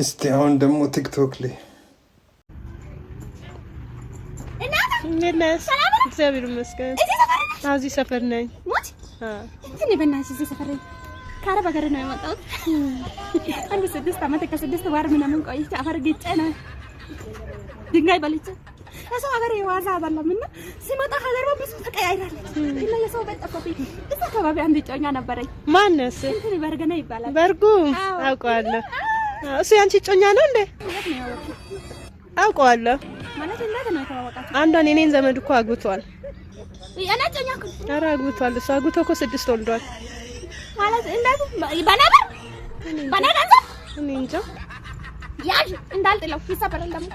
እስቲ አሁን ደግሞ ቲክቶክ ላይ ነስ እግዚአብሔር ይመስገን እዚህ ሰፈር ነኝ ሞት እንዴ በእናትሽ እዚህ ሰፈር ካረባ ጋር ነው የመጣሁት አንድ 6 አመት ከ6 ወር ምናምን ቆይቼ አፈር ገጨና ድንጋይ በልቼ እሰው ሀገር የዋዛ አይደለምና ሲመጣ ሀገር ብዙ ተቀያይራለች እና የሰው በጠፋብኝ እዛ አካባቢ አንድ ጮኛ ነበረኝ ማነስ እንትን በርገና ይባላል በርጉ አውቀዋለሁ እሱ ያንቺ ጮኛ ነው እንዴ አውቀዋለሁ ማለት እንዴት ነው ተዋወቃችሁ አንዷን የኔን ዘመድ እኮ አግብቷል ያና ጮኛ እኮ ኧረ አግብቷል እሱ አግብቶ እኮ 6 ወልዷል ማለት እንዴት ባናና እኔ እንጃ ያጅ እንዳልጥለው ይሰበራል ደግሞ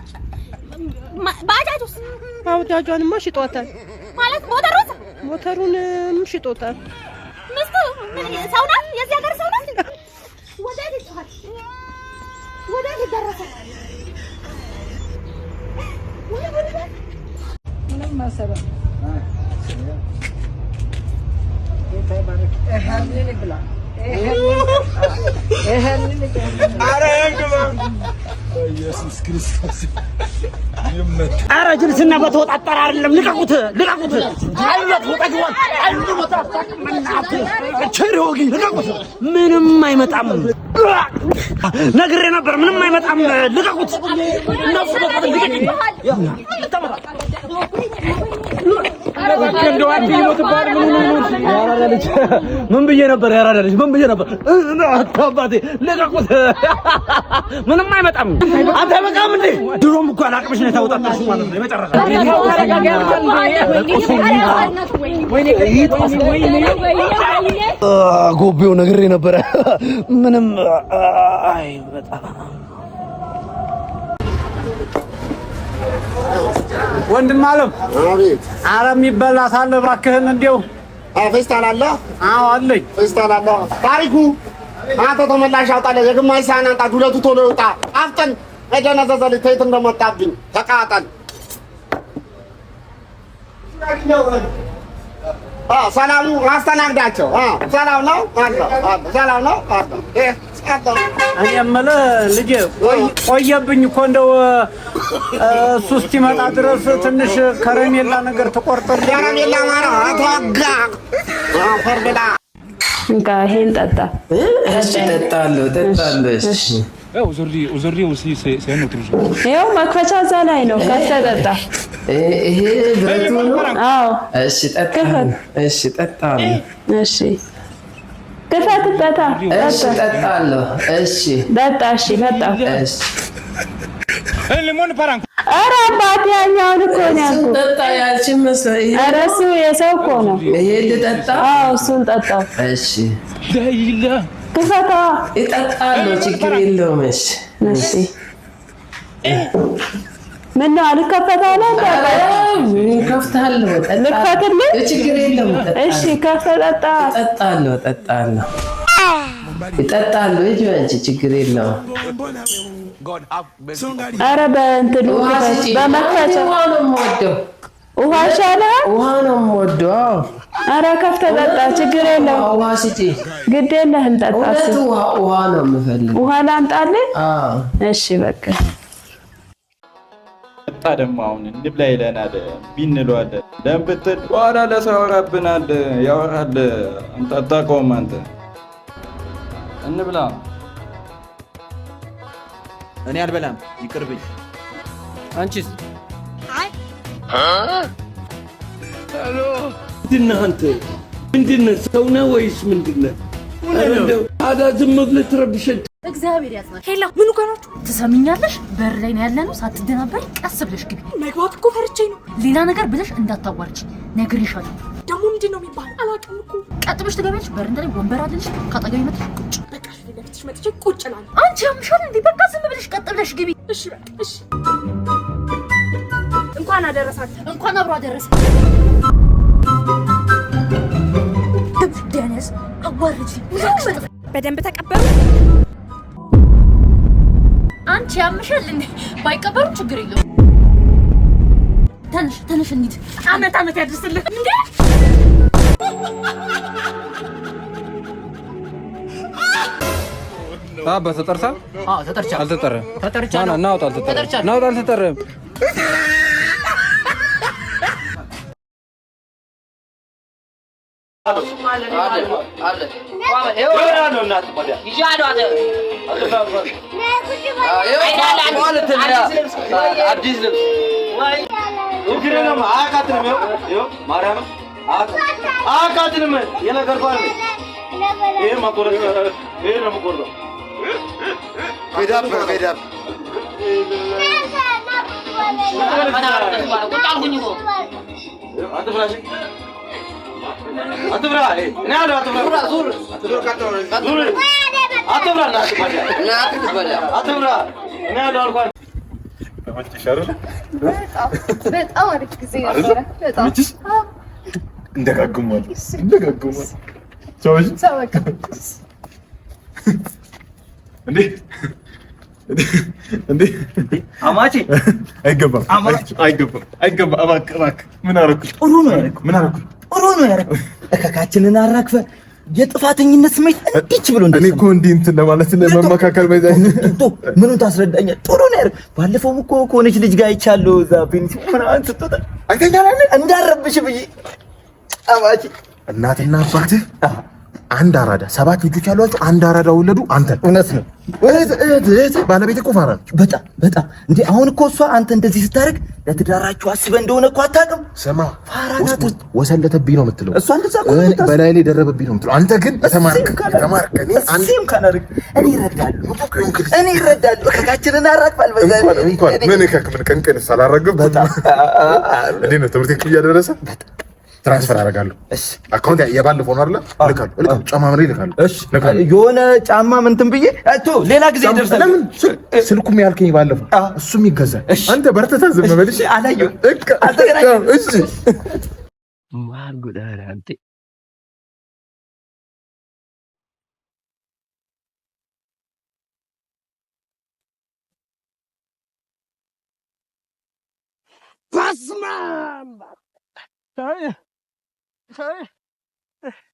ባጃጇንማ ሽጦታል ማለት ሞተሩንም ሽጦታል ምስቱ ሰው ናት የዚህ ሀገር ሰው ናት ወዴት ይደረሳል ምንም ማሰባ ኢየሱስ ክርስቶስ ይመት አረ ጅልስና በተወጣጣራ አይደለም ልቀቁት አይወት ወጣግዋል አይዱ ወጣጣቅመናት ቸሪውጊ ልቀቁት ምንም አይመጣም ነግሬ ነበር ምንም አይመጣም ልቀቁት እነሱ በቀጥ ልቀቁት እንደዋት ይሞት ባር ምን ብዬ ነበር ያራዳልሽ ምን ብዬ ነበር አታባቴ ልቀቁት ምንም አይመጣም አንተ በቃም እንዴ ድሮም እኮ አላቅምሽ ነው ታውጣጣሽ ማለት ነው የመጨረሻ ጎቤው ነግሬ ነበር ምንም አይመጣም ወንድም አለም አቤት አረም ይበላታል እባክህን እንደው ፌስታል አለ አዎ አለኝ ፌስታል አለ ታሪኩ አንተ ተመላሽ አውጣለህ የግማሽ ሳህን አንጣ ዱለቱ ቶሎ ይውጣ አፍጠን እጀነዘዘል ተይት እንደመጣብኝ ተቃጠል ሰላሙ አስተናግዳቸው ሰላም ነው ሰላም ነው እኔ የምልህ ልጄ ቆየብኝ እኮ እንደው እሱ እስኪመጣ ድረስ ትንሽ ከረሜላ ነገር ተቆርጦልኝ ከረሜላ ማለት ተወጋ ፈርብላ እንካ ይሄን ጠጣ እሺ ጠጣለሁ እሺ aujourd'hui aussi c'est un autre jour ይኸው መክፈቻ እዛ ላይ ነው ከተጠጣ ይሄ ብረቱ ነው አዎ እሺ ጠጣ እሺ ጠጣለሁ እሺ ከፈት ጠጣ እሺ ጠጣለሁ እሺ ጠጣ እሺ ጠጣ እሺ ሊሞን ፓራንኮ ኧረ አባቴ ያኛውን እኮ ነው ያልኩት ጠጣ ያልሽኝ መሰለኝ ኧረ እሱ የሰው እኮ ነው ይሄ ልጠጣ አዎ እሱን ጠጣ እሺ ዳይላ ከፈታ ይጠጣለሁ ችግር የለውም እሺ እሺ ምን ነው አልከፈታለ ከፍታለሁ ልከፈትልህ ችግር የለውም እሺ ከፈታ ጠጣለሁ ይጠጣለሁ እጂ አንቺ ችግር የለውም ኧረ በእንትኑ በመክፈቻ ውሃ ሻለ ውሃ ነው የምወደው ኧረ ከፍተህ ጠጣ ችግር የለውም ውሃ ስጪ ግድ የለህም ጠጣ ውሃ ነው የምፈልገው ውሃ ላምጣልህ እሺ በቃ ታደም አሁን እንብላ ይለናል ቢንሏል ለምብትል ዋራ ለሰውራብናል ያወራል አንተ አታውቀውም አንተ እንብላ እኔ አልበላም ይቅርብኝ አንቺስ ሄሎ ድናንተ ምንድነው ሰው ነው ወይስ ምንድነው እንደው አዳ ዝም ብለህ ትረብሸኝ እግዚአብሔር ያጽናሽ ሄሎ ምኑ ጋናችሁ ትሰሚኛለሽ በር ላይ ነው ያለነው ሳትደናበሪ ቀስ ብለሽ ግቢ መግባት እኮ ፈርቼ ነው ሌላ ነገር ብለሽ እንዳታዋርጂ ነግሬሻለሁ ደግሞ ምንድነው የሚባለው አላውቅም እኮ ቀጥ ብለሽ ትገቢያለሽ በር እንደላይ ወንበር አለሽ ካጠገቢ መጥተሽ ቁጭ በቃ ለፍትሽ መጥቼ ቁጭ እላለሁ አንቺ ያምሻል እንዴ በቃ ዝም ብለሽ ቀጥ ብለሽ ግቢ እሺ በቃ እሺ እንኳን አደረሳችሁ። እንኳን አብሮ አደረሰ። ደነስ አዋርጂ በደንብ ተቀበሉ። አንቺ ያምሻል እንዴ? ባይቀበሩ ችግር የለውም። ተነሽ እንሂድ። አመት ያድርስልህ እንዴ? ተጠርታ? ተጠርቻ። አልተጠራም። ተጠርቻ ነው። ናውጣ አልተጠራም። ናውጣ አልተጠራም። በጣም አሪፍ ጊዜ ነበረ። በጣም እንደጋግሟል። እንዴ አማቼ አይገባም። እባክህ ምን አደረኩ? ጥሩ ነው ያደረኩት። እከካችንን አራግፈ የጥፋተኝነት ስሜት እንዲች ብሎ እኔ እኮ እንዲህ እንትን ለማለት ለመመካከል ባይዛኝ ምኑን ታስረዳኛል? ጥሩ ነው ያደረኩት። ባለፈውም እኮ ከሆነች ልጅ ጋር አይቻለሁ እዛ ፔንሲ ምናምን ስትወጣ አይተኛል እንዳረብሽ ብዬ አማቼ እናትና አባትህ አንድ አራዳ 7 ልጆች ያሏቸው አንድ አራዳ ወለዱ። አንተ እውነት ነው ባለቤት እኮ ፋራ ነች። በጣም እንዴ! አሁን እኮ እሷ አንተ እንደዚህ ስታደርግ ለትዳራችሁ አስበህ እንደሆነ እኮ አታውቅም። ስማ ፋራ ናት። ወሰለተብኝ ነው የምትለው እሷ እንደዛ እኮ በላይ ላይ ደረበብኝ ነው የምትለው። አንተ ግን ተማርክ። አንተም ካናርክ እኔ እረዳለሁ። ከካችንን አራግፋል። በዛ እንኳን ምን ቀንቀን ሳላረግብ በጣም እንዴ ነው ትምህርት ቤት እያደረሰ ትራንስፈር አደርጋለሁ። እሺ አካውንት የባለፈው ነው አይደል? ልካለሁ ጫማ ምን ይልካለሁ? እሺ የሆነ ጫማ ምንትን ብዬ ሌላ ጊዜ ይደርሳል። ለምን ስልኩም ያልከኝ ባለፈው እሱም ይገዛል። አንተ በርተታ ዝም በል። እሺ አላየሁም። አልተገናኘንም። እሺ ማር ጉዳይ አንተ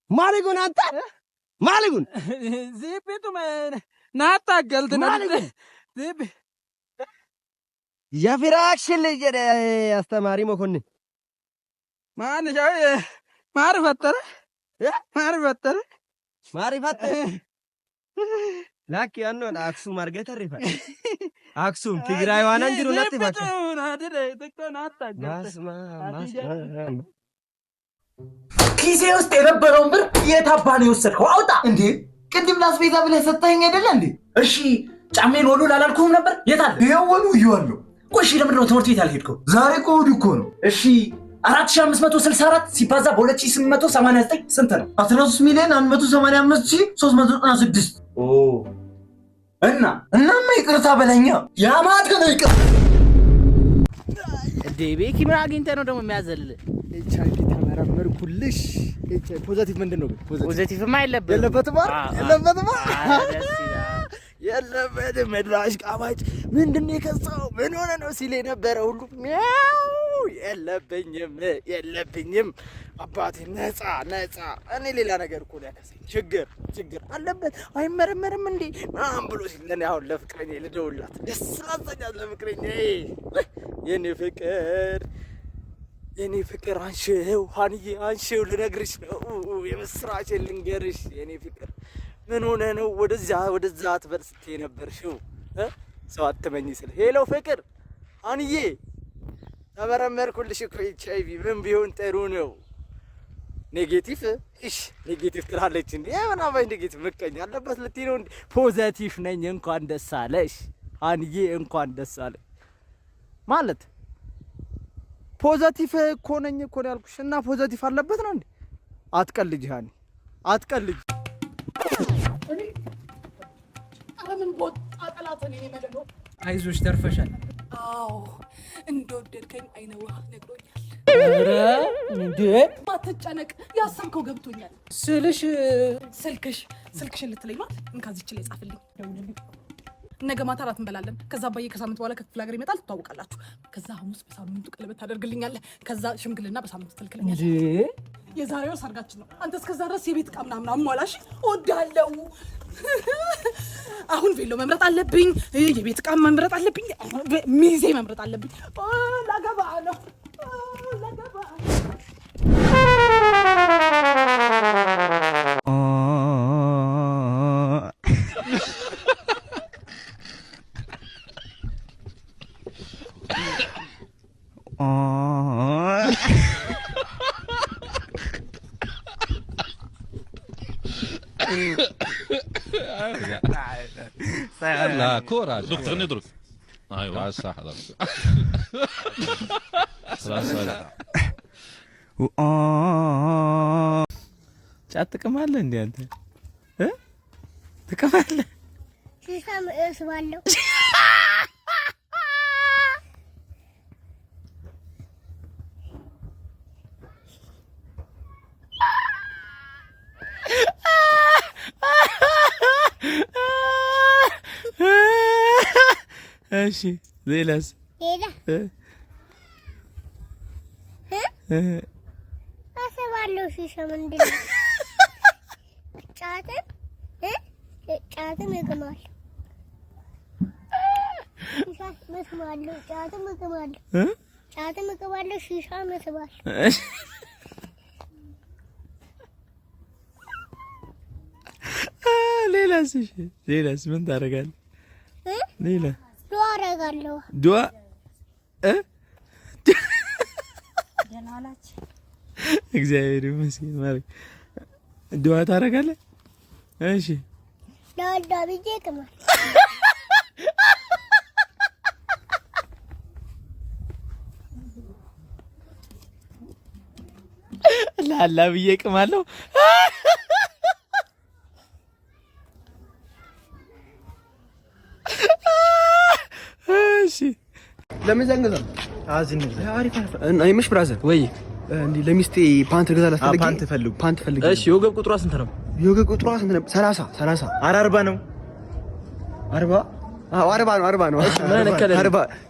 ማሊጉን አንተ ማሊጉን ዚፒቱ ናታገልት ዚፒ የፊራክሽን ልጅ አስተማሪ መኮንን ማን ማር ፈጠረ ላኪ ያኖን አክሱም አርገተ ሪፋ አክሱም ትግራይ ዋና እንጅሩ ናት ይባካ ኪሴ ውስጥ የነበረውን ብር የት አባ ነው የወሰድከው? አውጣ እንዴ! ቅድም ላስቤዛ ብለህ ሰጠኸኝ አይደለ እንዴ? እሺ ጫሜን ወሉ ላላልኩህም ነበር? የት አለ? ይወሉ ይዋሉ። እሺ ለምንድን ነው ትምህርት ቤት ያልሄድከው? ዛሬ እሑድ እኮ ነው። እሺ 4564 ሲባዛ በ2889 ስንት ነው? 13,185,396 እናማ ይቅርታ በለኛ። ያማተ ነው ይቅር እንዴ ቤኪ ምን አግኝተህ ነው ደግሞ የሚያዘልህ? ኤችአይቪ ተመረመርኩልሽ። ፖዚቲቭ ምንድን ነው? ፖዚቲቭማ የለበትም። የለበትም መድራሽ ቃባጭ ምንድን ነው የከሳው? ምን ሆነ ነው ሲል የነበረ ሁሉ ሚያው የለብኝም አባቴ ነፃ እኔ ሌላ ነገር እኮ ነው ያከሰኝ። ችግር አለበት አይመረመርም እንዴ ምናምን ብሎ ሲል እኔ አሁን ለፍቅረኛ ልደውልላት ደስ ላሰኛት ለፍቅረኛዬ የኔ ፍቅር አንሺው ሀንዬ አንሺው ልነግርሽ ነው የምስራችን ልንገርሽ የኔ ፍቅር ምን ሆነ ነው ወደዛ አትበል ስትይ ነበርሽው ሰው አትመኝ ስል ሄሎ ፍቅር ሀንዬ ተመረመርኩልሽ እኮ ኤችአይቪ ምን ቢሆን ጥሩ ነው ኔጌቲቭ ኔጌቲቭ ትላለች እንዴ ምናምን ኔጌቲቭ ምቀኛ አለበት ልትይ ነው እንዴ ፖዚቲቭ ነኝ እንኳን ደስ አለሽ ሀንዬ እንኳን ደስ አለሽ ማለት ፖዚቲቭ እኮ ነኝ እኮ ነው ያልኩሽ እና ፖዚቲቭ አለበት ነው እንዴ አትቀልጂ ሀኒ አትቀልጂ አረምን ቦጣ ጠላተን ይሄ መደዶ አይዞሽ ተርፈሻል አዎ እንደወደድከኝ አይነ ውሃ ነግሮኛል። ኧረ እንዴ ማትጨነቅ ያሰብከው ገብቶኛል ስልሽ ስልክሽን ልትለኝ ማለት እንካዚች ላይ ጻፍልኝ ደውልልኝ ነገ ማታ እራት እንበላለን ከዛ አባዬ ከሳምንት በኋላ ከክፍለ ሀገር ይመጣል ትታወቃላችሁ ከዛ ሐሙስ በሳምንቱ ቀለበት ታደርግልኛለህ ከዛ ሽምግልና በሳምንቱ ትልክልኛለህ የዛሬው ሰርጋችን ነው አንተ እስከዛ ድረስ የቤት ዕቃ ምናምን አሟላሽ እወዳለሁ አሁን ቬሎ መምረጥ አለብኝ የቤት ዕቃ መምረጥ አለብኝ ሚዜ መምረጥ አለብኝ ላገባ ነው ላገባ لا كورة دكتور نضرب ايوه صح خلاص ጫት ትቀማለህ እንዴ አንተ ትቀማለህ ሲሳም እስባለሁ እሺ ሌላስ ሌላ እስባለሁ ሲሳም እንዴ ጫትም እቅማለሁ ሺሻም እስባለሁ ጫትም እቅማለሁ ሺሻም እስባለሁ ሌላስ ምን ታደርጋለህ ሌላ ዱዓ አደርጋለሁ ዱዓ ደህና ዋላችሁ እግዚአብሔር ይመስገን ማለት ዱዓ ታደርጋለህ እሺ ዳዳ ብዬ እቅማለሁ ላላ ብዬ እቅማለሁ እሺ ለምን ዘንገዛው አዝኝ አሪፍ እና አይመሽ ብራዘር ወይ እንዴ ለሚስቴ ፓንት ገዛላት ፈልጌ ፓንት ፈልጌ እሺ የወገብ ቁጥሯ ስንት ነው የወገብ ቁጥሯ ስንት ነው 30 40 ነው 40 ነው እሺ ምን ከለር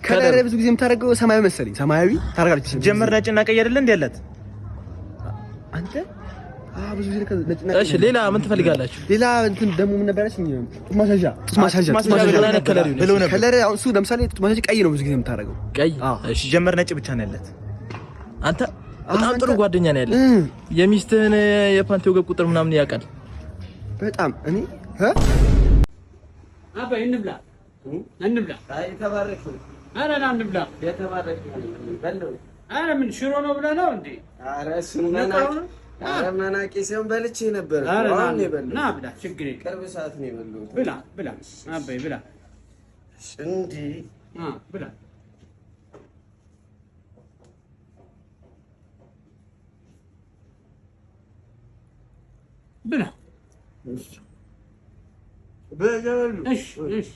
ከለር ብዙ ጊዜ የምታደርገው ሰማያዊ መሰለኝ ሰማያዊ ታደርጋለች ጀመር ነጭና ቀይ አይደለ እንዴ ያላት አንተ ብዙ ጊዜ ነጭና እሺ ሌላ ምን ትፈልጋላችሁ ሌላ እንትን ደሞ ምን ነበረች ማሳጃ ከለር አሁን እሱ ለምሳሌ ማሳጃ ቀይ ነው ብዙ ጊዜ የምታደርገው ቀይ እሺ ጀመር ነጭ ብቻ ነው ያላት አንተ በጣም ጥሩ ጓደኛ ነው ያለ የሚስትህን የፓንት ወገብ ቁጥር ምናምን ያውቃል በጣም እኔ አባይ እንብላ አይ ተባረክ አረ ና እንብላ የተባረክ በለው አረ ምን ሽሮ ነው ብለህ ነው እንዴ አረ አረ መናቄ ሲሆን በልቼ ነበር አሁን ይበሉ ና ብላ ችግር ቅርብ ሰዓት ነው የበሉት ብላ አባይ ብላ እንዴ ብላ ብላ በጀሉ እሺ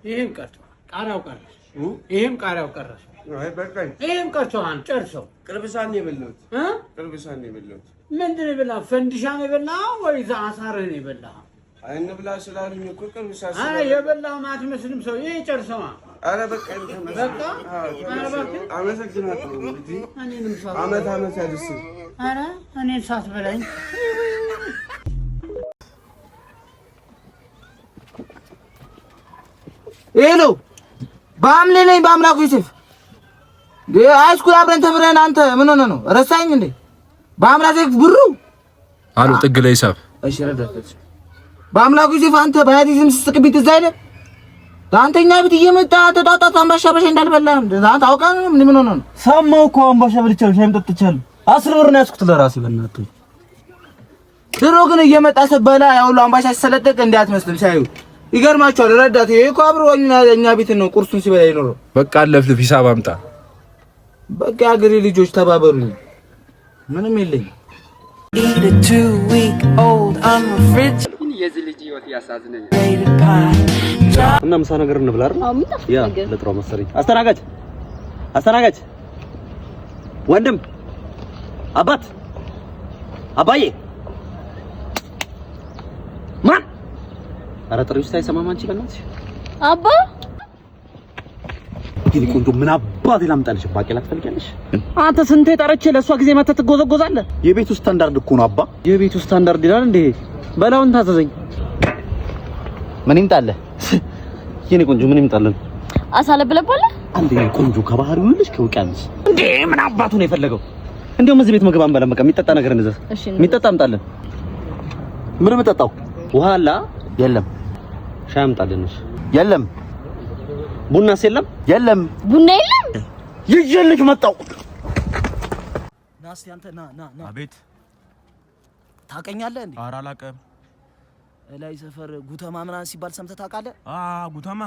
ይሄም ቀርቶ ቃሪያው ቀረ ይሄም ቃሪያው ቀረ አይ በቃ ይሄም ቀርቶ ጨርሰው ቅርብሳን ነው የበሉት ቅርብሳን ነው የበሉት ምንድን ነው የበላው ፈንዲሻ ነው የበላው ወይስ አሳርህ ነው የበላው አይ እንብላ ስላሉኝ እኮ ቅርብሳን አይ የበላው ማትመስልም ሰው ይሄ ጨርሰው አረ በቃ በቃ አመሰግናለሁ እንዴ እኔንም ሳት አመት ያድርስ አረ እኔን ሳት በላኝ ሄሎ በአምሌ ነኝ በአምላኩ ዩሱፍ ሃይስኩል አብረን ተምረን አንተ ምን ሆነ ነው ረሳኝ እንዴ በአምላኩ ዩሱፍ ብሩ አሉ ጥግ ላይ ሂሳብ እሺ ረዳት በአምላኩ ዩሱፍ አንተ በያዲዝም ስትስቅብኝ ትዝ አይደል አንተኛ ቤት እየመጣ ተጣጣት አምባሻ በሻ እንዳልበላህ አንተ አውቃ ነው ምን ሆነ ነው ሰማው እኮ አምባሻ በልቻለሁ ሻይም ጠጥቻለሁ 10 ብር ነው ያስኩት ለራሴ በእናትህ ድሮ ግን እየመጣ ሰበላ ያው አምባሻ ሲሰለጠቅ እንዲያትመስልም ሳይው ይገርማችኋል ረዳት ይሄ እኮ አብሮኝ እኛ ቤት ነው ቁርሱን ሲበላ ይኖረው በቃ አለፍልፍ ሂሳብ አምጣ በቃ አገሬ ልጆች ተባበሩኝ ምንም የለኝ የዚህ ልጅ ህይወት ያሳዝነኛል። እና ምሳ ነገር እንብላ አይደል? ያ ለጥራው መሰለኝ። አስተናጋጅ ወንድም አባዬ ማን ኧረ ጥሪው ሳይሰማም አንቺ በእናትሽ አባ ግን ቆንጆ ምን አባቴ ላምጣልሽ? ባቄላ ትፈልጊያለሽ? አንተ ስንቴ ጠረቼ ለሷ ጊዜ መተህ ትጎዘጎዛለህ? የቤቱ ስታንዳርድ እኮ ነው አባ። የቤቱ ስታንዳርድ ይላል እንዴ? በላውን ታዘዘኝ። ምን ይምጣልህ? የኔ ቆንጆ ምን ይምጣልህ? አሳለብለባለ አንዴ ቆንጆ ከባህሪው ልጅ ከውቅያኖስ እንዴ ምን አባቱ ነው የፈለገው? እንደውም እዚህ ቤት ምግብ አንበላም። በቃ የሚጠጣ ነገር እንደዛ የሚጠጣ አምጣልን። ምን የምጠጣው? ውሃ አለ? የለም። ሻይ አምጣልን። የለም። ቡናስ የለም? የለም። ቡና የለም። ይዤልሽ መጣሁ። ና እስኪ አንተ ና። አቤት። ታውቀኛለህ እንዴ? ኧረ አላውቅም። ላይ ሰፈር ጉተማ ምናምን ሲባል ሰምተህ ታውቃለህ? ጉተማ?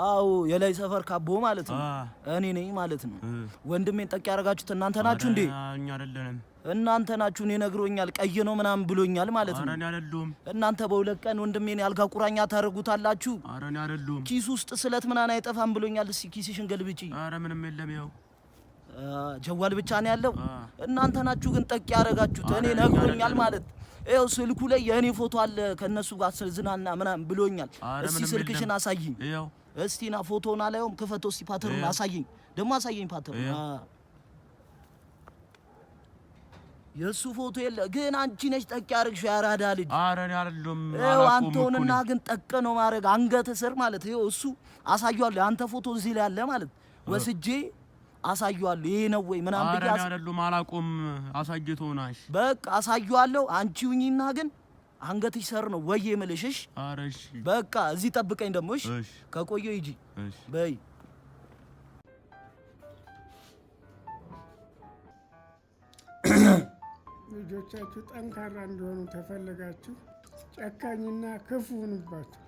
አዎ የላይ ሰፈር ካቦ ማለት ነው። እኔ ነኝ ማለት ነው። ወንድሜን ጠቅ ያደርጋችሁት እናንተ ናችሁ እንዴ? እኛ አይደለንም። እናንተ ናችሁ። እኔ ነግሮኛል፣ ቀይ ነው ምናምን ብሎኛል ማለት ነው። ኧረ እኔ አይደሉም። እናንተ በሁለት ቀን ወንድሜን ያልጋ ቁራኛ ታደርጉታላችሁ። ኧረ እኔ አይደሉም። ኪስ ውስጥ ስለት ምናምን አይጠፋም ብሎኛል። እስኪ ኪስሽን ገልብጪ። ኧረ ምንም የለም። ይኸው ጀዋል ብቻ ነው ያለው። እናንተ ናችሁ ግን ጠቅ ያደርጋችሁት። እኔ ነግሮኛል ማለት ይኸው ስልኩ ላይ የእኔ ፎቶ አለ ከነሱ ጋር ዝናና ምናምን ብሎኛል። እስኪ ስልክሽን አሳይኝ። ይኸው እስቲ ና ፎቶውን አላየውም። ክፈቶ እስቲ ፓተሩን አሳየኝ። ደግሞ አሳየኝ ፓተሩን። የሱ ፎቶ የለ ግን አንቺ ነሽ ጠቅ ያደርግሽው ያራዳ ልጅ። ኧረ እኔ አይደለም። አንተውንና ግን ጠቅ ነው ማድረግ አንገት ስር ማለት ይኸው እሱ አሳየዋለሁ። አንተ ፎቶ እዚህ ላይ አለ ማለት ወስጄ አሳየዋለሁ። ይሄ ነው ወይ ምናምን ብዬ እኔ አይደለም አላውቅም። አሳይቶናሽ በቃ አሳየዋለሁ። አንቺ ሁኚና ግን አንገትሽ ሰር ነው ወይ የምልሽሽ? ኧረ እሺ በቃ እዚህ ጠብቀኝ ደግሞ እሺ። ከቆየሁ ሂጂ በይ። ልጆቻችሁ ጠንካራ እንዲሆኑ ተፈለጋችሁ ጨካኝና ክፉ ሁኑባችሁ።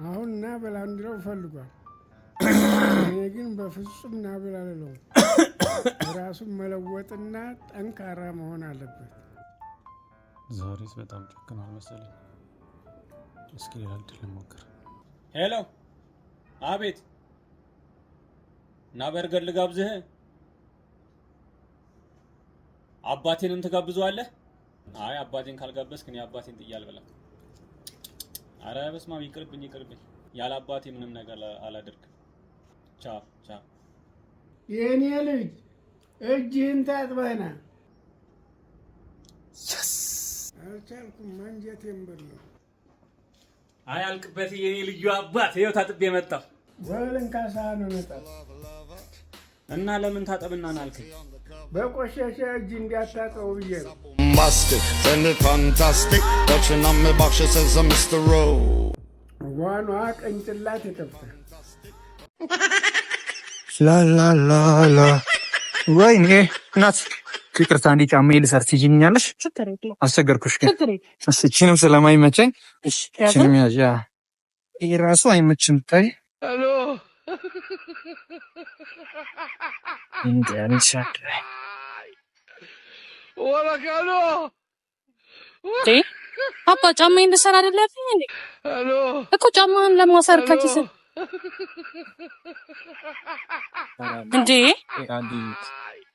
አሁን ና በላ እንዲለው ፈልጓል። እኔ ግን በፍጹም ና በላ አልለውም። ራሱን መለወጥና ጠንካራ መሆን አለበት። ዛሬስ በጣም ጨክኗል መሰለኝ። እስኪ ሌላ እድል ልሞክር። ሄሎ፣ አቤት። ና በርገር ልጋብዝህ። አባቴንም ትጋብዘዋለህ? አይ አባቴን ካልጋበዝክ እኔ አባቴን ጥዬ አልበላም። ኧረ በስመ አብ ይቅርብኝ። ያለ አባቴ ምንም ነገር አላደርግም። ቻው። የኔ ልጅ እጅህን ታጥበህ ና። አልቻልኩም፣ አንጀቴን በላው። አይ አልቅበት የኔ ልዩ አባት። ይኸው ታጥቤ መጣሁ። ወልን ካሳህን ነጣ እና ለምን ታጠብና ናልከኝ? በቆሸሸ እጅ እንዲያታጠው ብዬ ነው። ዋኗ ቅንጭላት ይከፍታል። ላላላላ ወይኔ እናት ይቅርታ፣ እንዲ ጫማዬ ልሰር ትይኛለሽ? አስቸገርኩሽ ግን እችንም ስለማይመቸኝ እችንም ያዣ ይሄ ራሱ አይመችም። ታይ ሄሎ እንዴ ወላካሎ አባ ጫማዬን ልሰራ አይደለብኝ እንዴ? ሄሎ እኮ ጫማህን ለማሰር ከኪስ እንዴ አንዲ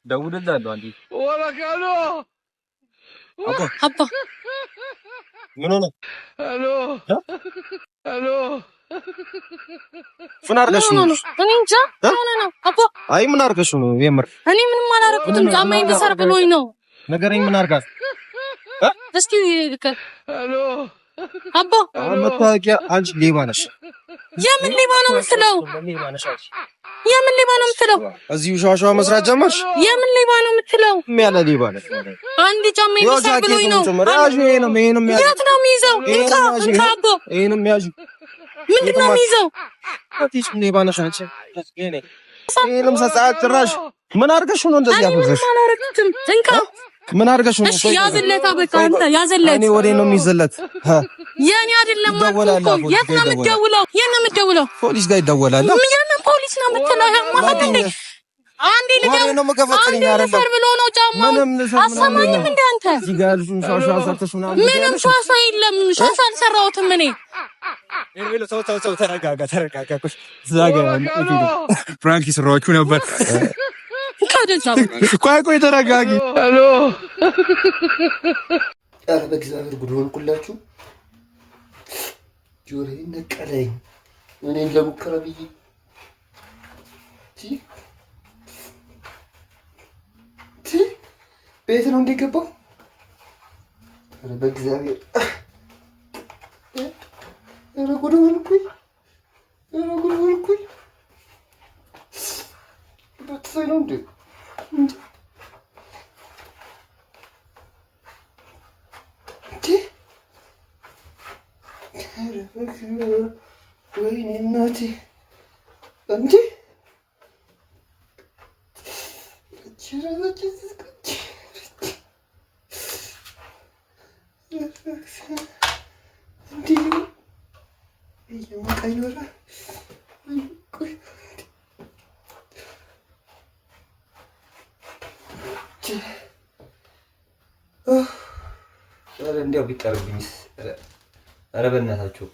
ደውልልሃለሁ። አንዲ ወላካሎ አባ ምን ሆነ? ሄሎ ምን አድርገሽ ነው? እኔ እንጃ ሆነ ነው አባ። አይ ምን አድርገሽ ነው? የምር እኔ ምንም አላደረኩትም። ጫማዬን ልሰር ብሎኝ ነው። ነገረኝ፣ ምን አድርጋት? እስኪ ሄሎ አባ መታወቂያ አንቺ ሌባ ነሽ። የምን ሌባ ነው የምትለው? የምን ሌባ ነው የምትለው? እዚሁ ሻሻዋ መስራት ጀመርሽ? የምን ሌባ ነው የምትለው? ያለ ሌባ ነሽ። አንድ ጫማዬን ልሰር ብሎኝ ነው። ይሄንም ያዥ። የት ነው የሚይዘው? እንካ አባ። ይሄንም ያዥ። ምንድን ነው የሚይዘው? አትይሽ ሌባ ነሽ አንቺ። ይሄንም ሰዓት ጭራሽ ምን አድርገሽ ነው እንደዚህ ያፈዘሽ? ምን አላደረኩትም። እንካ ምን አድርገሽ ነው? እሺ ያዝለታ፣ በቃ አንተ ያዝለት። እኔ ወዴት ነው የሚይዝለት? የኔ አይደለም ማለት እኮ። የት ነው የምትደውለው? የት ነው የምትደውለው? ፖሊስ ጋር ይደወላል። የምን ፖሊስ ነው የምትለው? ማለት እንዴ አንዴ ነው መከፈተኝ አይደለም ብሎ ነው ጫማ አሰማኝም እንደ አንተ እዚህ ጋር ልጁን ሻሻ ሰርተሽ ምንም ሻሻ የለም ሻሻ አልሰራሁትም እኔ ኤርቤሎ ተው ተረጋጋ ዛጋ ፍራንኪ ስራዎቹ ነበር ቆይ ተረጋጊ ሄሎ ኧረ በእግዚአብሔር ጉድ ሆንኩላችሁ ጆሮዬን ነቀለኝ እኔን ለሙከራ ብዬ ቤት ነው እንደገባው ኧረ በእግዚአብሔር ኧረ ጉድ ሆንኩኝ በትሰይ ነው እንዴ ወይኔ እናቴ እንዴ እንዲያው ቢቀርብኝስ ኧረ በእናታችሁ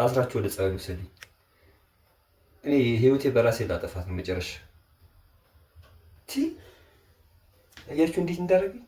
አስራችሁ ወደ ጸበል ውሰዱኝ እኔ ህይወቴ በራሴ ላጠፋት ነው መጨረሻ አያችሁ እንዴት እንዳደረገኝ